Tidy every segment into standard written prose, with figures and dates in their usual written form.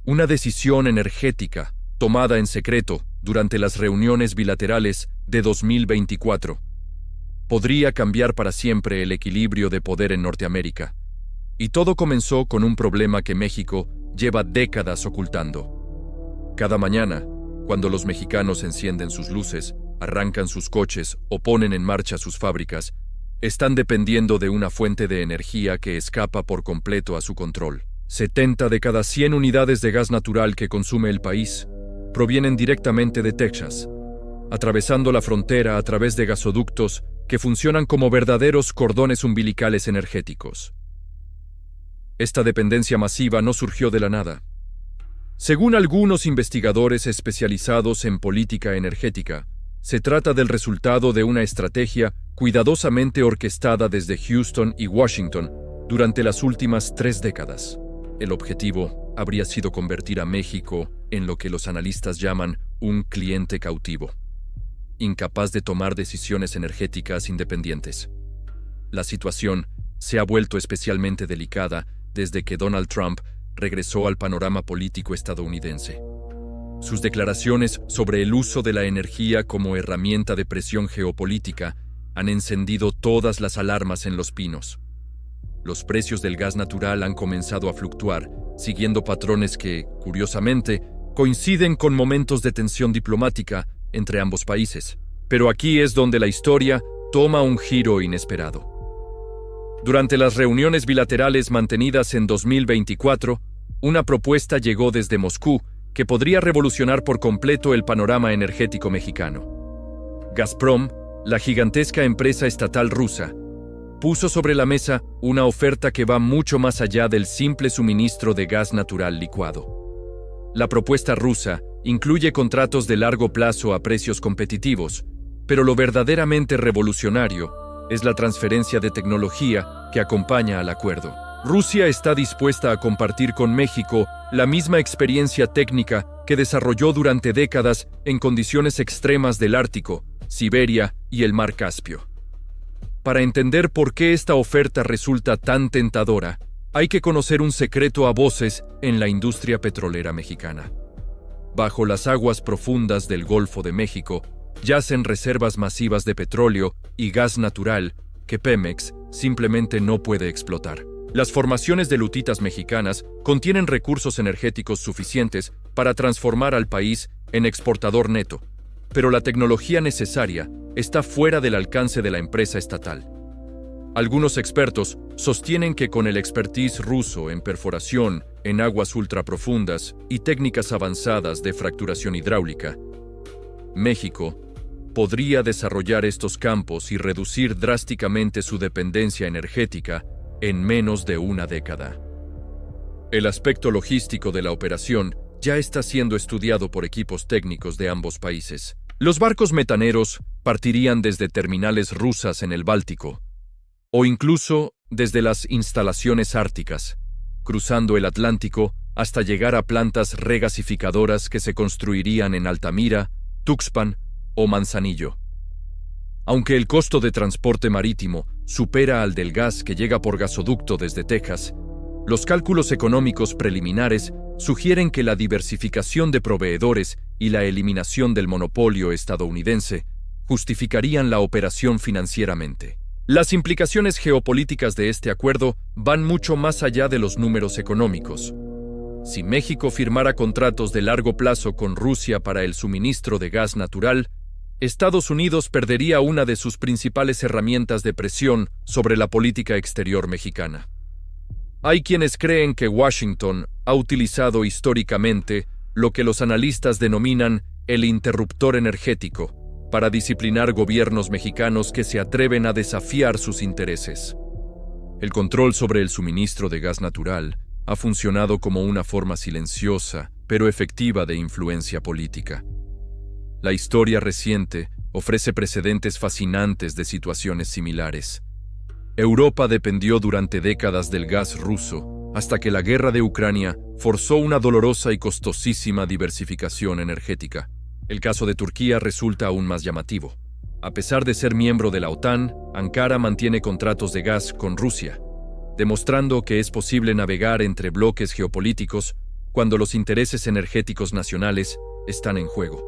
Una decisión energética tomada en secreto durante las reuniones bilaterales de 2024 podría cambiar para siempre el equilibrio de poder en Norteamérica. Y todo comenzó con un problema que México lleva décadas ocultando. Cada mañana, cuando los mexicanos encienden sus luces, arrancan sus coches o ponen en marcha sus fábricas, están dependiendo de una fuente de energía que escapa por completo a su control. 70 de cada 100 unidades de gas natural que consume el país provienen directamente de Texas, atravesando la frontera a través de gasoductos que funcionan como verdaderos cordones umbilicales energéticos. Esta dependencia masiva no surgió de la nada. Según algunos investigadores especializados en política energética, se trata del resultado de una estrategia cuidadosamente orquestada desde Houston y Washington durante las últimas 3 décadas. El objetivo habría sido convertir a México en lo que los analistas llaman un cliente cautivo, incapaz de tomar decisiones energéticas independientes. La situación se ha vuelto especialmente delicada desde que Donald Trump regresó al panorama político estadounidense. Sus declaraciones sobre el uso de la energía como herramienta de presión geopolítica han encendido todas las alarmas en Los Pinos. Los precios del gas natural han comenzado a fluctuar, siguiendo patrones que, curiosamente, coinciden con momentos de tensión diplomática entre ambos países. Pero aquí es donde la historia toma un giro inesperado. Durante las reuniones bilaterales mantenidas en 2024, una propuesta llegó desde Moscú que podría revolucionar por completo el panorama energético mexicano. Gazprom, la gigantesca empresa estatal rusa, puso sobre la mesa una oferta que va mucho más allá del simple suministro de gas natural licuado. La propuesta rusa incluye contratos de largo plazo a precios competitivos, pero lo verdaderamente revolucionario es la transferencia de tecnología que acompaña al acuerdo. Rusia está dispuesta a compartir con México la misma experiencia técnica que desarrolló durante décadas en condiciones extremas del Ártico, Siberia y el Mar Caspio. Para entender por qué esta oferta resulta tan tentadora, hay que conocer un secreto a voces en la industria petrolera mexicana. Bajo las aguas profundas del Golfo de México, yacen reservas masivas de petróleo y gas natural que Pemex simplemente no puede explotar. Las formaciones de lutitas mexicanas contienen recursos energéticos suficientes para transformar al país en exportador neto, pero la tecnología necesaria está fuera del alcance de la empresa estatal. Algunos expertos sostienen que con el expertise ruso en perforación en aguas ultraprofundas y técnicas avanzadas de fracturación hidráulica, México podría desarrollar estos campos y reducir drásticamente su dependencia energética en menos de una década. El aspecto logístico de la operación ya está siendo estudiado por equipos técnicos de ambos países. Los barcos metaneros partirían desde terminales rusas en el Báltico, o incluso desde las instalaciones árticas, cruzando el Atlántico hasta llegar a plantas regasificadoras que se construirían en Altamira, Tuxpan o Manzanillo. Aunque el costo de transporte marítimo supera al del gas que llega por gasoducto desde Texas, los cálculos económicos preliminares sugieren que la diversificación de proveedores y la eliminación del monopolio estadounidense justificarían la operación financieramente. Las implicaciones geopolíticas de este acuerdo van mucho más allá de los números económicos. Si México firmara contratos de largo plazo con Rusia para el suministro de gas natural, Estados Unidos perdería una de sus principales herramientas de presión sobre la política exterior mexicana. Hay quienes creen que Washington ha utilizado históricamente lo que los analistas denominan el interruptor energético para disciplinar gobiernos mexicanos que se atreven a desafiar sus intereses. El control sobre el suministro de gas natural ha funcionado como una forma silenciosa pero efectiva de influencia política. La historia reciente ofrece precedentes fascinantes de situaciones similares. Europa dependió durante décadas del gas ruso, hasta que la guerra de Ucrania forzó una dolorosa y costosísima diversificación energética. El caso de Turquía resulta aún más llamativo. A pesar de ser miembro de la OTAN, Ankara mantiene contratos de gas con Rusia, demostrando que es posible navegar entre bloques geopolíticos cuando los intereses energéticos nacionales están en juego.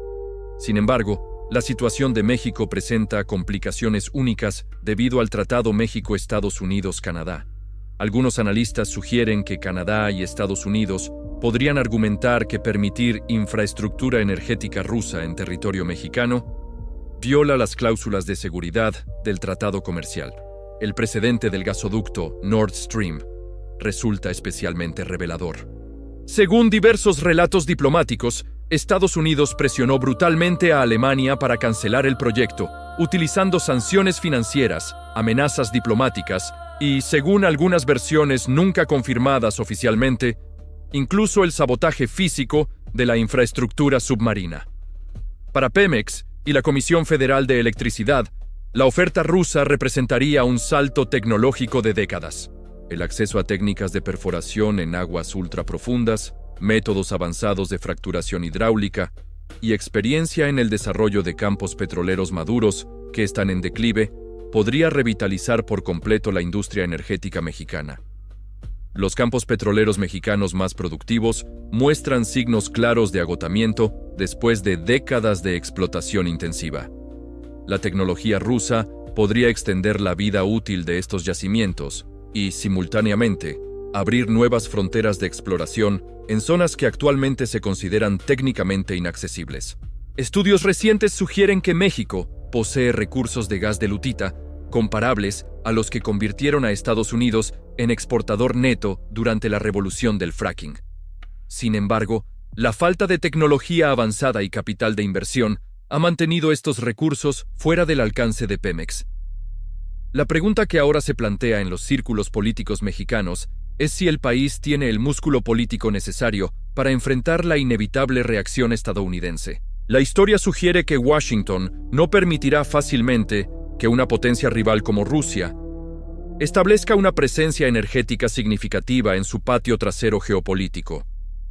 Sin embargo, la situación de México presenta complicaciones únicas debido al Tratado México-Estados Unidos-Canadá. Algunos analistas sugieren que Canadá y Estados Unidos podrían argumentar que permitir infraestructura energética rusa en territorio mexicano viola las cláusulas de seguridad del tratado comercial. El precedente del gasoducto Nord Stream resulta especialmente revelador. Según diversos relatos diplomáticos, Estados Unidos presionó brutalmente a Alemania para cancelar el proyecto, utilizando sanciones financieras, amenazas diplomáticas y, según algunas versiones nunca confirmadas oficialmente, incluso el sabotaje físico de la infraestructura submarina. Para Pemex y la Comisión Federal de Electricidad, la oferta rusa representaría un salto tecnológico de décadas. El acceso a técnicas de perforación en aguas ultraprofundas, métodos avanzados de fracturación hidráulica y experiencia en el desarrollo de campos petroleros maduros que están en declive podría revitalizar por completo la industria energética mexicana. Los campos petroleros mexicanos más productivos muestran signos claros de agotamiento después de décadas de explotación intensiva. La tecnología rusa podría extender la vida útil de estos yacimientos y, simultáneamente, abrir nuevas fronteras de exploración en zonas que actualmente se consideran técnicamente inaccesibles. Estudios recientes sugieren que México posee recursos de gas de lutita comparables a los que convirtieron a Estados Unidos en exportador neto durante la revolución del fracking. Sin embargo, la falta de tecnología avanzada y capital de inversión ha mantenido estos recursos fuera del alcance de Pemex. La pregunta que ahora se plantea en los círculos políticos mexicanos es si el país tiene el músculo político necesario para enfrentar la inevitable reacción estadounidense. La historia sugiere que Washington no permitirá fácilmente que una potencia rival como Rusia establezca una presencia energética significativa en su patio trasero geopolítico.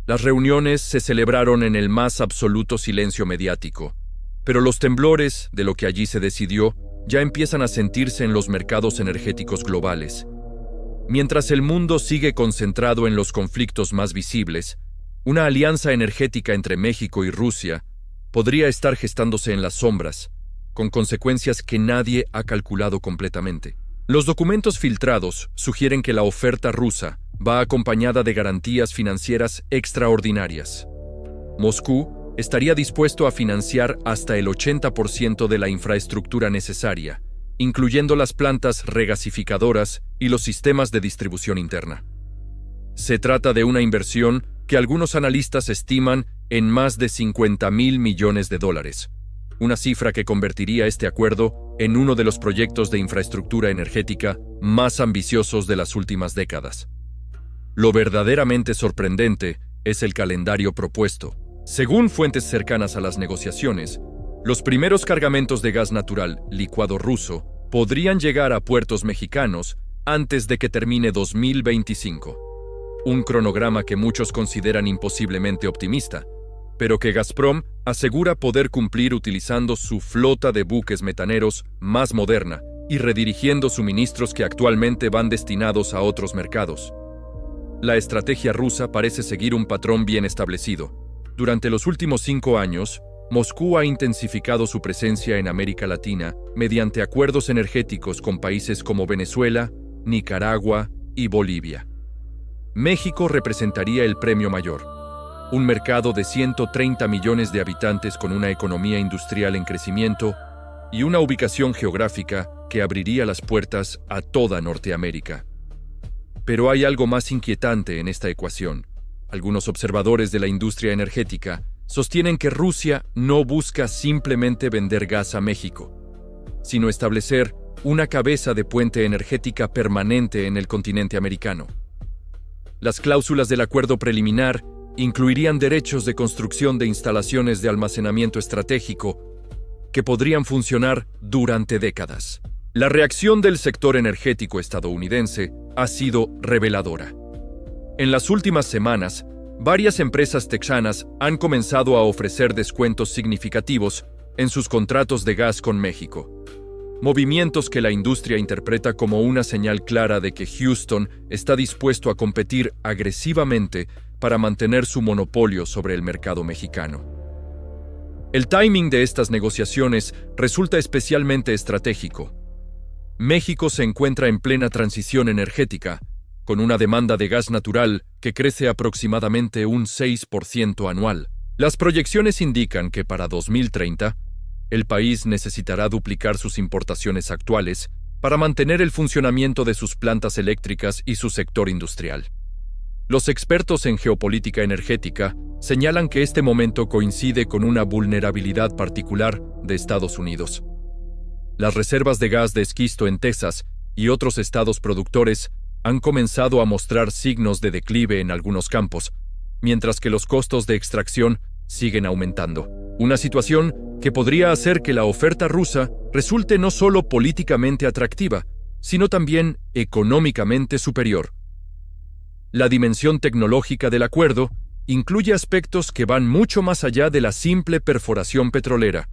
Las reuniones se celebraron en el más absoluto silencio mediático, pero los temblores de lo que allí se decidió ya empiezan a sentirse en los mercados energéticos globales. Mientras el mundo sigue concentrado en los conflictos más visibles, una alianza energética entre México y Rusia podría estar gestándose en las sombras, con consecuencias que nadie ha calculado completamente. Los documentos filtrados sugieren que la oferta rusa va acompañada de garantías financieras extraordinarias. Moscú estaría dispuesto a financiar hasta el 80% de la infraestructura necesaria, incluyendo las plantas regasificadoras y los sistemas de distribución interna. Se trata de una inversión que algunos analistas estiman en más de $50,000 millones, una cifra que convertiría este acuerdo en uno de los proyectos de infraestructura energética más ambiciosos de las últimas décadas. Lo verdaderamente sorprendente es el calendario propuesto. Según fuentes cercanas a las negociaciones, los primeros cargamentos de gas natural licuado ruso podrían llegar a puertos mexicanos antes de que termine 2025. Un cronograma que muchos consideran imposiblemente optimista, pero que Gazprom asegura poder cumplir utilizando su flota de buques metaneros más moderna y redirigiendo suministros que actualmente van destinados a otros mercados. La estrategia rusa parece seguir un patrón bien establecido. Durante los últimos 5 años, Moscú ha intensificado su presencia en América Latina mediante acuerdos energéticos con países como Venezuela, Nicaragua y Bolivia. México representaría el premio mayor, un mercado de 130 millones de habitantes con una economía industrial en crecimiento y una ubicación geográfica que abriría las puertas a toda Norteamérica. Pero hay algo más inquietante en esta ecuación. Algunos observadores de la industria energética sostienen que Rusia no busca simplemente vender gas a México, sino establecer una cabeza de puente energética permanente en el continente americano. Las cláusulas del acuerdo preliminar incluirían derechos de construcción de instalaciones de almacenamiento estratégico que podrían funcionar durante décadas. La reacción del sector energético estadounidense ha sido reveladora. En las últimas semanas, varias empresas texanas han comenzado a ofrecer descuentos significativos en sus contratos de gas con México. Movimientos que la industria interpreta como una señal clara de que Houston está dispuesto a competir agresivamente para mantener su monopolio sobre el mercado mexicano. El timing de estas negociaciones resulta especialmente estratégico. México se encuentra en plena transición energética, con una demanda de gas natural que crece aproximadamente un 6% anual. Las proyecciones indican que para 2030, el país necesitará duplicar sus importaciones actuales para mantener el funcionamiento de sus plantas eléctricas y su sector industrial. Los expertos en geopolítica energética señalan que este momento coincide con una vulnerabilidad particular de Estados Unidos. Las reservas de gas de esquisto en Texas y otros estados productores han comenzado a mostrar signos de declive en algunos campos, mientras que los costos de extracción siguen aumentando. Una situación que podría hacer que la oferta rusa resulte no solo políticamente atractiva, sino también económicamente superior. La dimensión tecnológica del acuerdo incluye aspectos que van mucho más allá de la simple perforación petrolera.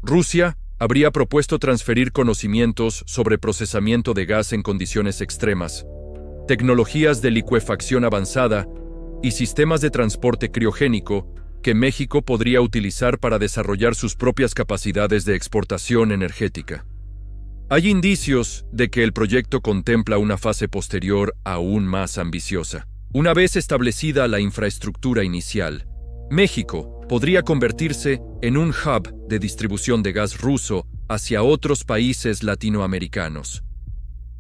Rusia habría propuesto transferir conocimientos sobre procesamiento de gas en condiciones extremas, tecnologías de licuefacción avanzada y sistemas de transporte criogénico que México podría utilizar para desarrollar sus propias capacidades de exportación energética. Hay indicios de que el proyecto contempla una fase posterior aún más ambiciosa. Una vez establecida la infraestructura inicial, México podría convertirse en un hub de distribución de gas ruso hacia otros países latinoamericanos.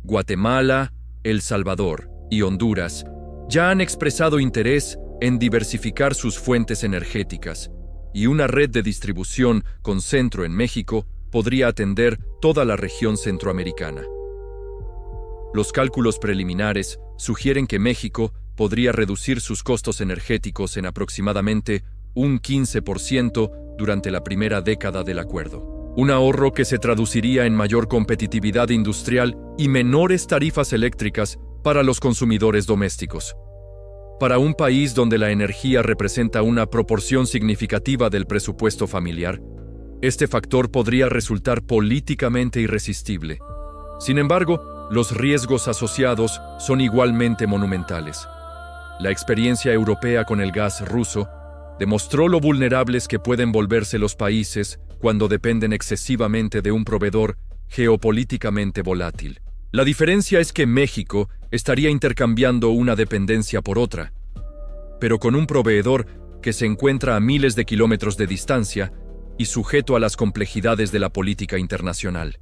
Guatemala, El Salvador y Honduras ya han expresado interés en diversificar sus fuentes energéticas, y una red de distribución con centro en México podría atender toda la región centroamericana. Los cálculos preliminares sugieren que México podría reducir sus costos energéticos en aproximadamente un 15% durante la primera década del acuerdo. Un ahorro que se traduciría en mayor competitividad industrial y menores tarifas eléctricas para los consumidores domésticos. Para un país donde la energía representa una proporción significativa del presupuesto familiar, este factor podría resultar políticamente irresistible. Sin embargo, los riesgos asociados son igualmente monumentales. La experiencia europea con el gas ruso demostró lo vulnerables que pueden volverse los países cuando dependen excesivamente de un proveedor geopolíticamente volátil. La diferencia es que México estaría intercambiando una dependencia por otra, pero con un proveedor que se encuentra a miles de kilómetros de distancia y sujeto a las complejidades de la política internacional.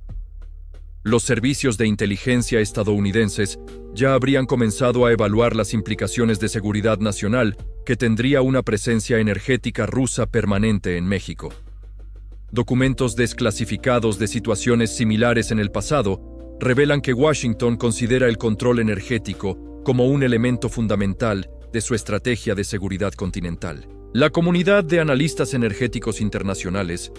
Los servicios de inteligencia estadounidenses ya habrían comenzado a evaluar las implicaciones de seguridad nacional que tendría una presencia energética rusa permanente en México. Documentos desclasificados de situaciones similares en el pasado revelan que Washington considera el control energético como un elemento fundamental de su estrategia de seguridad continental. La comunidad de analistas energéticos internacionales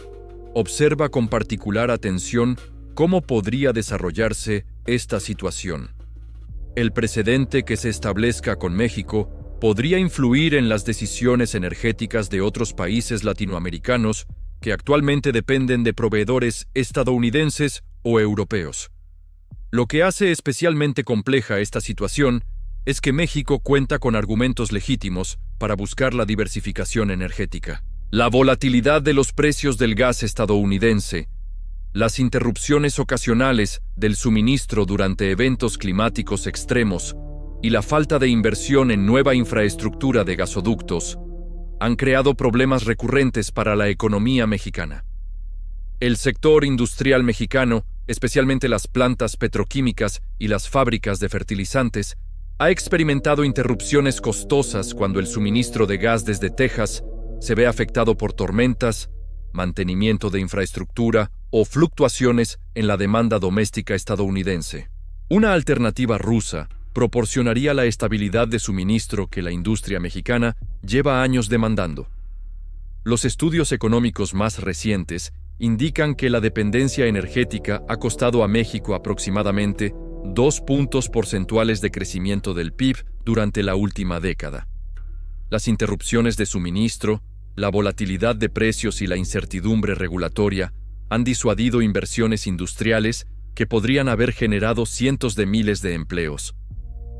observa con particular atención cómo podría desarrollarse esta situación. El precedente que se establezca con México podría influir en las decisiones energéticas de otros países latinoamericanos que actualmente dependen de proveedores estadounidenses o europeos. Lo que hace especialmente compleja esta situación es que México cuenta con argumentos legítimos para buscar la diversificación energética. La volatilidad de los precios del gas estadounidense, las interrupciones ocasionales del suministro durante eventos climáticos extremos y la falta de inversión en nueva infraestructura de gasoductos han creado problemas recurrentes para la economía mexicana. El sector industrial mexicano, especialmente las plantas petroquímicas y las fábricas de fertilizantes, ha experimentado interrupciones costosas cuando el suministro de gas desde Texas se ve afectado por tormentas, mantenimiento de infraestructura o fluctuaciones en la demanda doméstica estadounidense. Una alternativa rusa proporcionaría la estabilidad de suministro que la industria mexicana lleva años demandando. Los estudios económicos más recientes indican que la dependencia energética ha costado a México aproximadamente 2 puntos porcentuales de crecimiento del PIB durante la última década. Las interrupciones de suministro, la volatilidad de precios y la incertidumbre regulatoria han disuadido inversiones industriales que podrían haber generado cientos de miles de empleos.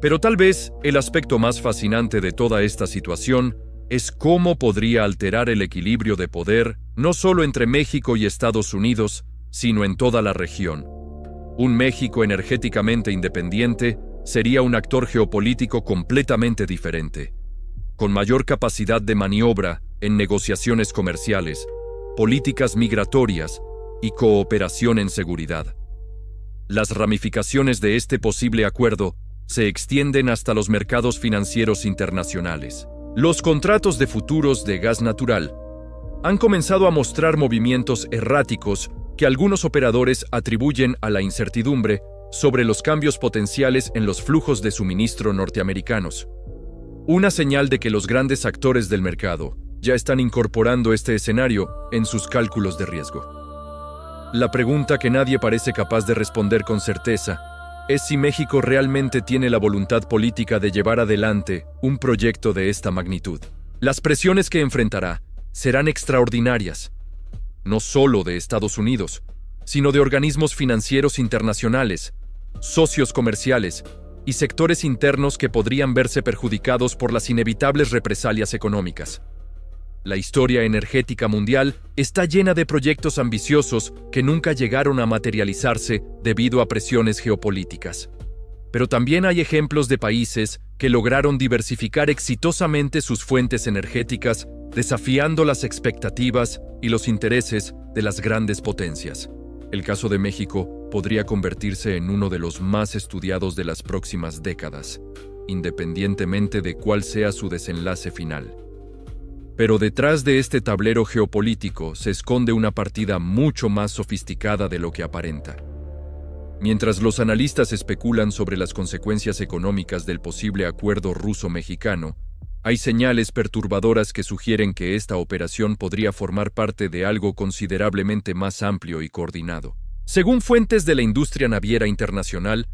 Pero tal vez el aspecto más fascinante de toda esta situación es cómo podría alterar el equilibrio de poder no solo entre México y Estados Unidos, sino en toda la región. Un México energéticamente independiente sería un actor geopolítico completamente diferente, con mayor capacidad de maniobra en negociaciones comerciales, políticas migratorias y cooperación en seguridad. Las ramificaciones de este posible acuerdo se extienden hasta los mercados financieros internacionales. Los contratos de futuros de gas natural han comenzado a mostrar movimientos erráticos que algunos operadores atribuyen a la incertidumbre sobre los cambios potenciales en los flujos de suministro norteamericanos. Una señal de que los grandes actores del mercado ya están incorporando este escenario en sus cálculos de riesgo. La pregunta que nadie parece capaz de responder con certeza es si México realmente tiene la voluntad política de llevar adelante un proyecto de esta magnitud. Las presiones que enfrentará serán extraordinarias, no solo de Estados Unidos, sino de organismos financieros internacionales, socios comerciales y sectores internos que podrían verse perjudicados por las inevitables represalias económicas. La historia energética mundial está llena de proyectos ambiciosos que nunca llegaron a materializarse debido a presiones geopolíticas. Pero también hay ejemplos de países que lograron diversificar exitosamente sus fuentes energéticas, desafiando las expectativas y los intereses de las grandes potencias. El caso de México podría convertirse en uno de los más estudiados de las próximas décadas, independientemente de cuál sea su desenlace final. Pero detrás de este tablero geopolítico se esconde una partida mucho más sofisticada de lo que aparenta. Mientras los analistas especulan sobre las consecuencias económicas del posible acuerdo ruso-mexicano, hay señales perturbadoras que sugieren que esta operación podría formar parte de algo considerablemente más amplio y coordinado. Según fuentes de la industria naviera internacional,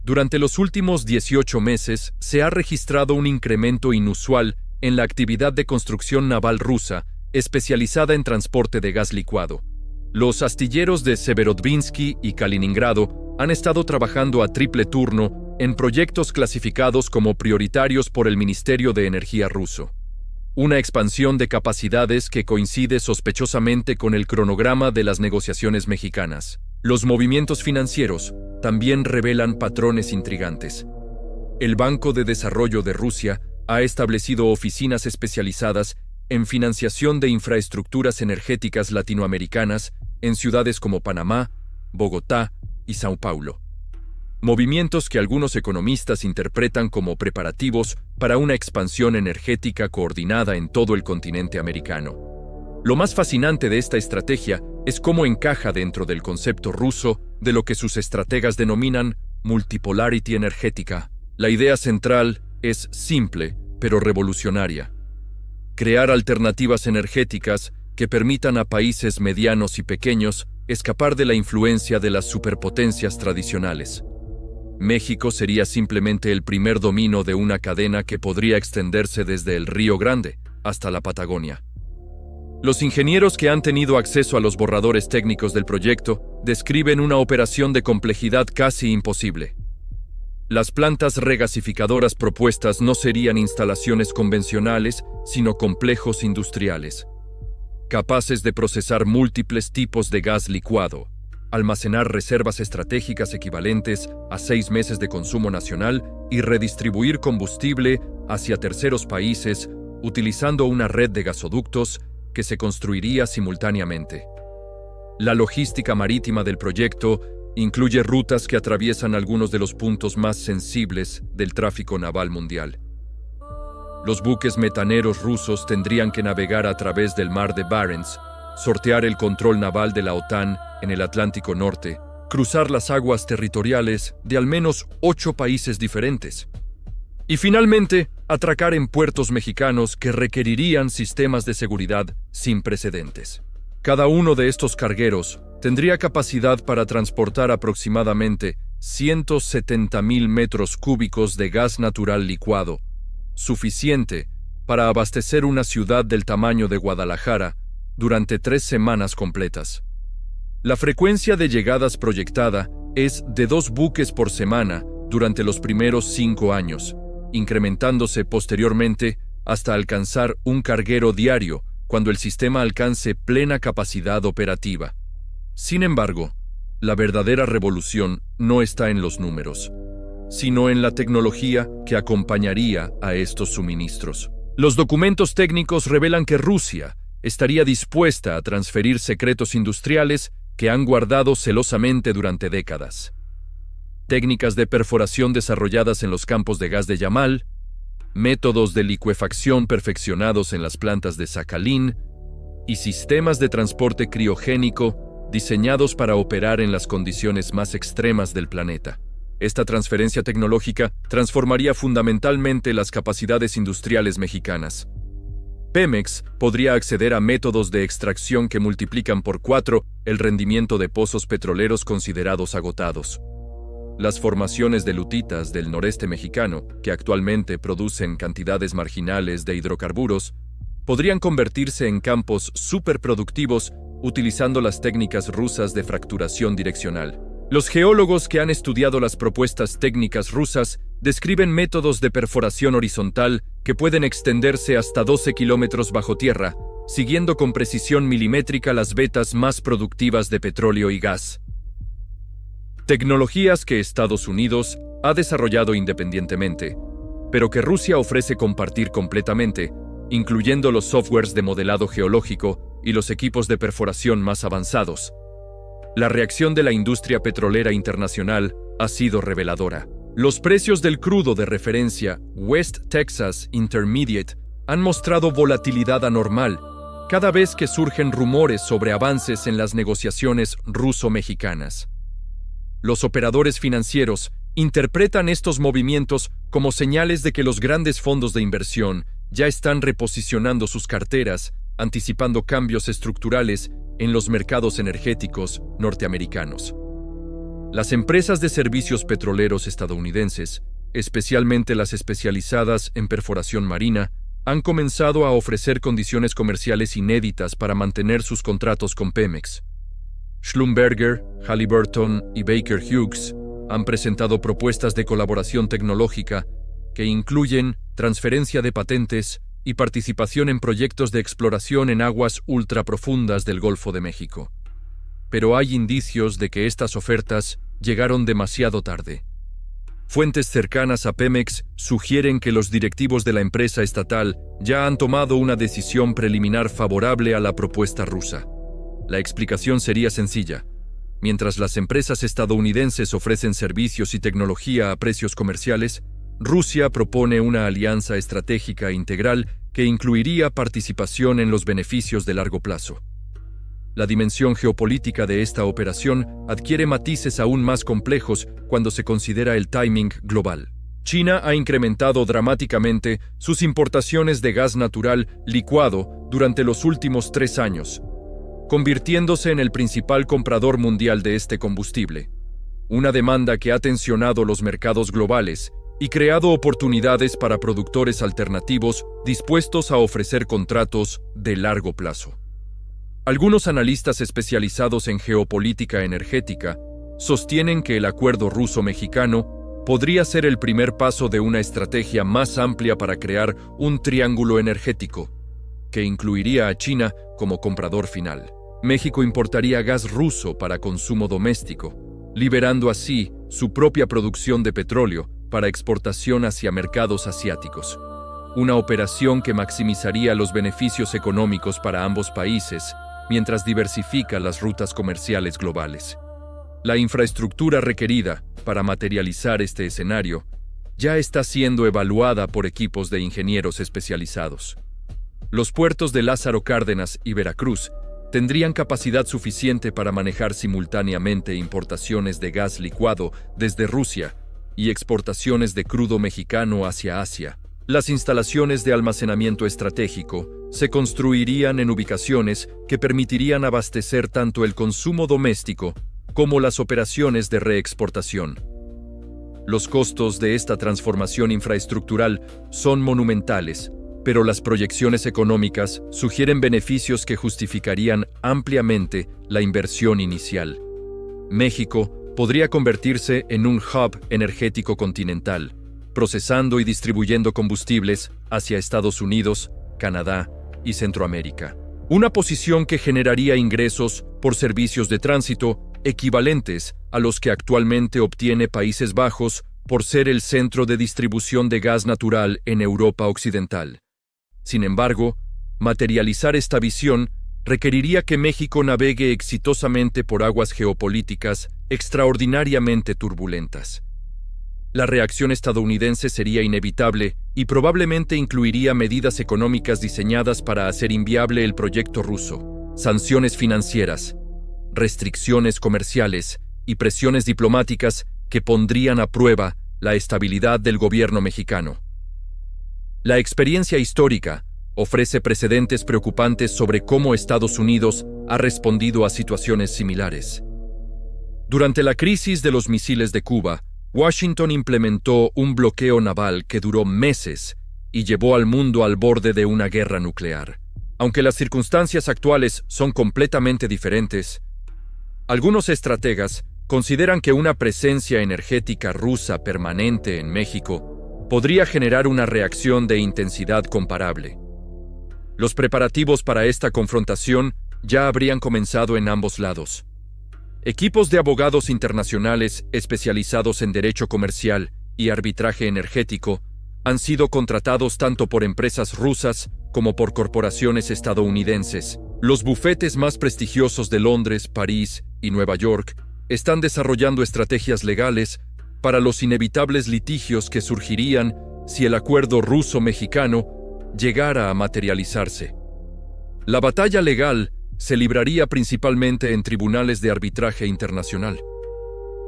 durante los últimos 18 meses se ha registrado un incremento inusual en la actividad de construcción naval rusa, especializada en transporte de gas licuado. Los astilleros de Severodvinsky y Kaliningrado han estado trabajando a triple turno en proyectos clasificados como prioritarios por el Ministerio de Energía ruso. Una expansión de capacidades que coincide sospechosamente con el cronograma de las negociaciones mexicanas. Los movimientos financieros también revelan patrones intrigantes. El Banco de Desarrollo de Rusia ha establecido oficinas especializadas en financiación de infraestructuras energéticas latinoamericanas en ciudades como Panamá, Bogotá y Sao Paulo. Movimientos que algunos economistas interpretan como preparativos para una expansión energética coordinada en todo el continente americano. Lo más fascinante de esta estrategia es cómo encaja dentro del concepto ruso de lo que sus estrategas denominan multipolarity energética. La idea central es simple, pero revolucionaria. Crear alternativas energéticas que permitan a países medianos y pequeños escapar de la influencia de las superpotencias tradicionales. México sería simplemente el primer domino de una cadena que podría extenderse desde el Río Grande hasta la Patagonia. Los ingenieros que han tenido acceso a los borradores técnicos del proyecto describen una operación de complejidad casi imposible. Las plantas regasificadoras propuestas no serían instalaciones convencionales, sino complejos industriales, capaces de procesar múltiples tipos de gas licuado, almacenar reservas estratégicas equivalentes a 6 meses de consumo nacional y redistribuir combustible hacia terceros países utilizando una red de gasoductos que se construiría simultáneamente. La logística marítima del proyecto incluye rutas que atraviesan algunos de los puntos más sensibles del tráfico naval mundial. Los buques metaneros rusos tendrían que navegar a través del mar de Barents, sortear el control naval de la OTAN en el Atlántico Norte, cruzar las aguas territoriales de al menos 8 países diferentes. Y finalmente, atracar en puertos mexicanos que requerirían sistemas de seguridad sin precedentes. Cada uno de estos cargueros tendría capacidad para transportar aproximadamente 170,000 metros cúbicos de gas natural licuado, suficiente para abastecer una ciudad del tamaño de Guadalajara durante 3 semanas completas. La frecuencia de llegadas proyectada es de 2 buques por semana durante los primeros 5 años, incrementándose posteriormente hasta alcanzar un carguero diario cuando el sistema alcance plena capacidad operativa. Sin embargo, la verdadera revolución no está en los números, sino en la tecnología que acompañaría a estos suministros. Los documentos técnicos revelan que Rusia estaría dispuesta a transferir secretos industriales que han guardado celosamente durante décadas. Técnicas de perforación desarrolladas en los campos de gas de Yamal, métodos de licuefacción perfeccionados en las plantas de Sakhalín y sistemas de transporte criogénico diseñados para operar en las condiciones más extremas del planeta. Esta transferencia tecnológica transformaría fundamentalmente las capacidades industriales mexicanas. Pemex podría acceder a métodos de extracción que multiplican por 4 el rendimiento de pozos petroleros considerados agotados. Las formaciones de lutitas del noreste mexicano, que actualmente producen cantidades marginales de hidrocarburos, podrían convertirse en campos superproductivos utilizando las técnicas rusas de fracturación direccional. Los geólogos que han estudiado las propuestas técnicas rusas describen métodos de perforación horizontal que pueden extenderse hasta 12 kilómetros bajo tierra, siguiendo con precisión milimétrica las vetas más productivas de petróleo y gas. Tecnologías que Estados Unidos ha desarrollado independientemente, pero que Rusia ofrece compartir completamente, incluyendo los softwares de modelado geológico y los equipos de perforación más avanzados. La reacción de la industria petrolera internacional ha sido reveladora. Los precios del crudo de referencia West Texas Intermediate han mostrado volatilidad anormal cada vez que surgen rumores sobre avances en las negociaciones ruso-mexicanas. Los operadores financieros interpretan estos movimientos como señales de que los grandes fondos de inversión ya están reposicionando sus carteras, anticipando cambios estructurales en los mercados energéticos norteamericanos. Las empresas de servicios petroleros estadounidenses, especialmente las especializadas en perforación marina, han comenzado a ofrecer condiciones comerciales inéditas para mantener sus contratos con Pemex. Schlumberger, Halliburton y Baker Hughes han presentado propuestas de colaboración tecnológica que incluyen transferencia de patentes y participación en proyectos de exploración en aguas ultraprofundas del Golfo de México. Pero hay indicios de que estas ofertas llegaron demasiado tarde. Fuentes cercanas a Pemex sugieren que los directivos de la empresa estatal ya han tomado una decisión preliminar favorable a la propuesta rusa. La explicación sería sencilla. Mientras las empresas estadounidenses ofrecen servicios y tecnología a precios comerciales, Rusia propone una alianza estratégica integral que incluiría participación en los beneficios de largo plazo. La dimensión geopolítica de esta operación adquiere matices aún más complejos cuando se considera el timing global. China ha incrementado dramáticamente sus importaciones de gas natural licuado durante los últimos 3 años, convirtiéndose en el principal comprador mundial de este combustible, una demanda que ha tensionado los mercados globales y creado oportunidades para productores alternativos dispuestos a ofrecer contratos de largo plazo. Algunos analistas especializados en geopolítica energética sostienen que el acuerdo ruso-mexicano podría ser el primer paso de una estrategia más amplia para crear un triángulo energético, que incluiría a China como comprador final. México importaría gas ruso para consumo doméstico, liberando así su propia producción de petróleo para exportación hacia mercados asiáticos. Una operación que maximizaría los beneficios económicos para ambos países, mientras diversifica las rutas comerciales globales. La infraestructura requerida para materializar este escenario ya está siendo evaluada por equipos de ingenieros especializados. Los puertos de Lázaro Cárdenas y Veracruz tendrían capacidad suficiente para manejar simultáneamente importaciones de gas licuado desde Rusia y exportaciones de crudo mexicano hacia Asia. Las instalaciones de almacenamiento estratégico se construirían en ubicaciones que permitirían abastecer tanto el consumo doméstico como las operaciones de reexportación. Los costos de esta transformación infraestructural son monumentales, pero las proyecciones económicas sugieren beneficios que justificarían ampliamente la inversión inicial. México podría convertirse en un hub energético continental, procesando y distribuyendo combustibles hacia Estados Unidos, Canadá y Centroamérica. Una posición que generaría ingresos por servicios de tránsito equivalentes a los que actualmente obtiene Países Bajos por ser el centro de distribución de gas natural en Europa Occidental. Sin embargo, materializar esta visión requeriría que México navegue exitosamente por aguas geopolíticas extraordinariamente turbulentas. La reacción estadounidense sería inevitable y probablemente incluiría medidas económicas diseñadas para hacer inviable el proyecto ruso, sanciones financieras, restricciones comerciales y presiones diplomáticas que pondrían a prueba la estabilidad del gobierno mexicano. La experiencia histórica ofrece precedentes preocupantes sobre cómo Estados Unidos ha respondido a situaciones similares. Durante la crisis de los misiles de Cuba, Washington implementó un bloqueo naval que duró meses y llevó al mundo al borde de una guerra nuclear. Aunque las circunstancias actuales son completamente diferentes, algunos estrategas consideran que una presencia energética rusa permanente en México podría generar una reacción de intensidad comparable. Los preparativos para esta confrontación ya habrían comenzado en ambos lados. Equipos de abogados internacionales especializados en derecho comercial y arbitraje energético han sido contratados tanto por empresas rusas como por corporaciones estadounidenses. Los bufetes más prestigiosos de Londres, París y Nueva York están desarrollando estrategias legales para los inevitables litigios que surgirían si el acuerdo ruso-mexicano llegara a materializarse. La batalla legal se libraría principalmente en tribunales de arbitraje internacional,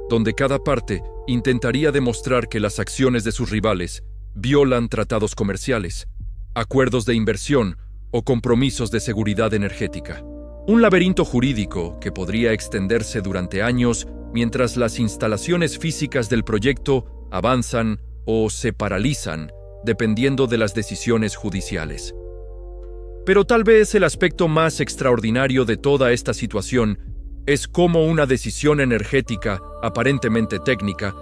donde cada parte intentaría demostrar que las acciones de sus rivales violan tratados comerciales, acuerdos de inversión o compromisos de seguridad energética. Un laberinto jurídico que podría extenderse durante años mientras las instalaciones físicas del proyecto avanzan o se paralizan, dependiendo de las decisiones judiciales. Pero tal vez el aspecto más extraordinario de toda esta situación es cómo una decisión energética, aparentemente técnica,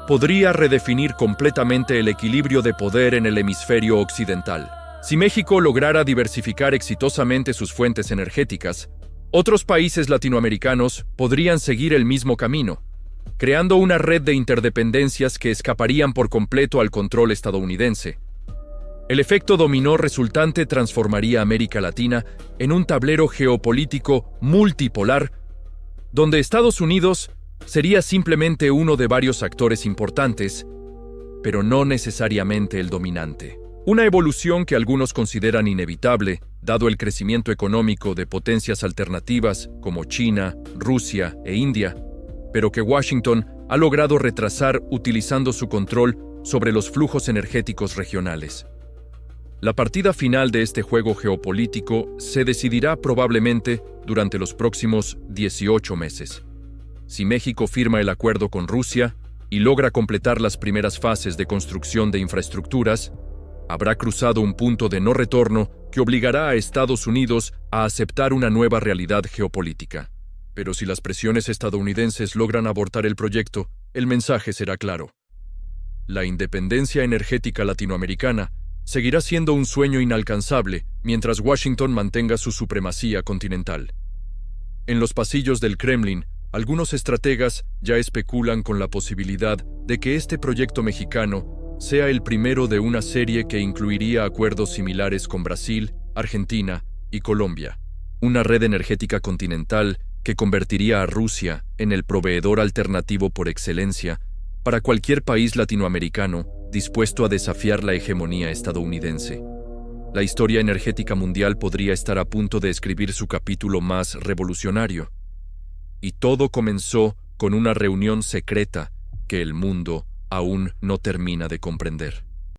podría redefinir completamente el equilibrio de poder en el hemisferio occidental. Si México lograra diversificar exitosamente sus fuentes energéticas, otros países latinoamericanos podrían seguir el mismo camino, creando una red de interdependencias que escaparían por completo al control estadounidense. El efecto dominó resultante transformaría América Latina en un tablero geopolítico multipolar, donde Estados Unidos sería simplemente uno de varios actores importantes, pero no necesariamente el dominante. Una evolución que algunos consideran inevitable, dado el crecimiento económico de potencias alternativas como China, Rusia e India, pero que Washington ha logrado retrasar utilizando su control sobre los flujos energéticos regionales. La partida final de este juego geopolítico se decidirá probablemente durante los próximos 18 meses. Si México firma el acuerdo con Rusia y logra completar las primeras fases de construcción de infraestructuras, habrá cruzado un punto de no retorno que obligará a Estados Unidos a aceptar una nueva realidad geopolítica. Pero si las presiones estadounidenses logran abortar el proyecto, el mensaje será claro. La independencia energética latinoamericana seguirá siendo un sueño inalcanzable mientras Washington mantenga su supremacía continental. En los pasillos del Kremlin, algunos estrategas ya especulan con la posibilidad de que este proyecto mexicano sea el primero de una serie que incluiría acuerdos similares con Brasil, Argentina y Colombia. Una red energética continental que convertiría a Rusia en el proveedor alternativo por excelencia para cualquier país latinoamericano dispuesto a desafiar la hegemonía estadounidense. La historia energética mundial podría estar a punto de escribir su capítulo más revolucionario. Y todo comenzó con una reunión secreta que el mundo aún no termina de comprender.